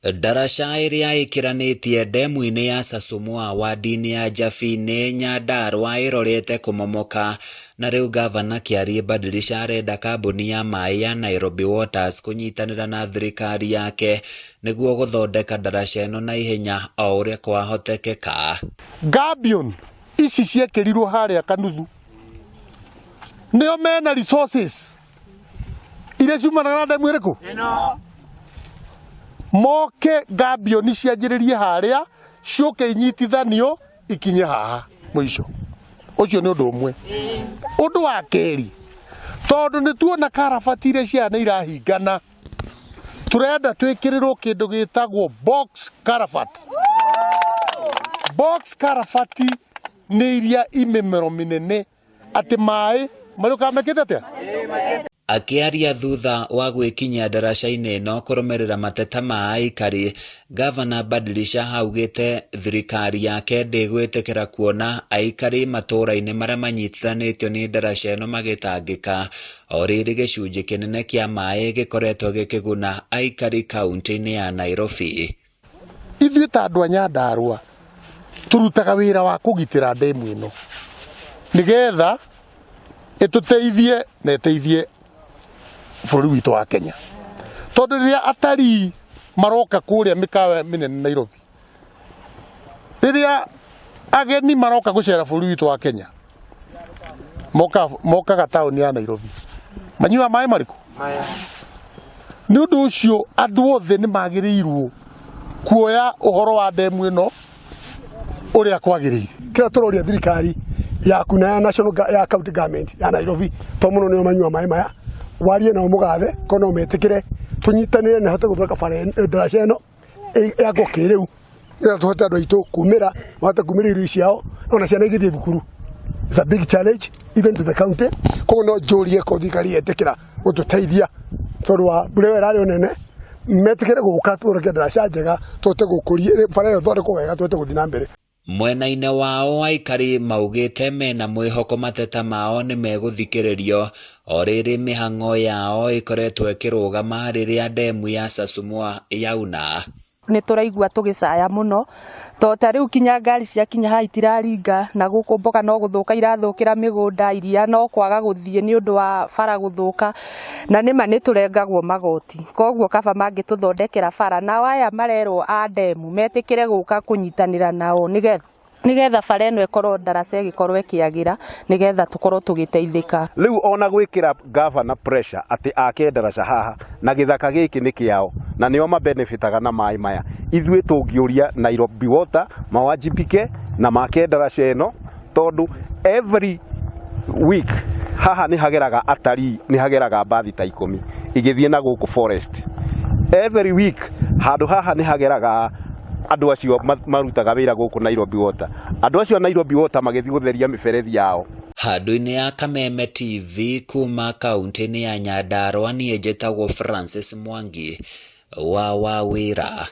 Ndaraca iria ikiranitie ndemu-ini ya Sasumua wadi-ini ya Njabine Nyandarua irorete kumomoka, na riu gavana Kiarie Badilisha arenda kambuni ya mai ya Nairobi Waters kunyitanira na thirikari yake niguo guthondeka ndaraca ino na ihenya o uria kwahotekeka. Gabion ici ciekirirwo haria Kanuthu nio mena resources iria ciumanaga na ndemu iriku moke Gabion cianjiririe haria ciuke inyitithanio ikinye haha muico. Ucio ni undu umwe. Undu wa keri, tondu ni tuona karabati iria ciana irahingana, turenda twikirirwo kindu gitagwo box karabati. Box karabati ni iria imemero minene ati mai marukamekete atia. Akiaria thutha wa gwikinya ndaraca-ini ino kurumirira mateta ma aikari, gavana Badilisha haugite thirikari yake ndigwitikira kuona aikari matura-ini maria manyitithanitio ni ndaraca ino magitangika, o riri gicunji kinene kia mai gikoretwo gikiguna aikari kaunti-ini ya Nairobi. Ithuĩ ta andu a Nyandarua turutaga wira wa kugitira ndemu ino nigetha ituteithie na iteithie bũrũri witũ wa Kenya. Tondu riria atari maroka kuria mikawa minene Nairobi, riria ageni maroka gucera bũrũri witũ wa Kenya, mokaga tauni ya Nairobi, manyua mai mariku ni undu ucio andu othe ni magirirwo kuoya uhoro wa ndemu ino uria kwagirire. Kira turoria thirikari ya kuna national ya county government ya Nairobi to muno ni manyua mai maya warie na umugathe kono metikire tunyitanire na hote guthaka bara ndaraca ino ya gokiriu ya tuhote andu aitu kumira hote kumira irio ciao ona ciana igithie thukuru. It's a big challenge even to the county. Kono no njurie ko thikari etikira gututeithia tondu wa bure rari onene metikire guka tureke ndaraca njega tuhote gukuria bara yo thondekwo wega tuhote guthii na mbere. Mwena-ini wao aikari maugite mena mwihoko mateta mao ni meguthikiririo, o riri mihang'o yao ikoretwo ikirugama riria ndemu ya Sasumua yauna. Ni turaigua tugicaya muno to tariu kinya ngari cia kinya ha itiraringa na guku mboga no guthuka irathukira migunda iria no kwaga guthie ni undu wa bara guthuka na nima ni turengagwo magoti. Koguo kaba mangituthondekera bara na waya marerwo a ndemu metikire guka kunyitanira nao nigetha bara eno ikorwo ndaraca igikorwo ikiagira nigetha tukorwo tugiteithika. Riu ona gwikira governor pressure ati ake ndaraca haha na githaka giki ni kiao na nio mabenefitaga na mai maya. Ithuĩ tungiuria Nairobi Water mawajibike na make ndaraca eno tondu every week haha ni hageraga atari ni hageraga mbathi ta 10 igithie na guku forest. Every week handu haha ni hageraga andu acio marutaga wira guku Nairobi Water. Andu acio Nairobi Water magithii gutheria miberethi yao. Handu-ini ya Kameme TV kuma kaunti-ini ya Nyandarua, nie njĩtagwo Francis Mwangi wa Wawira.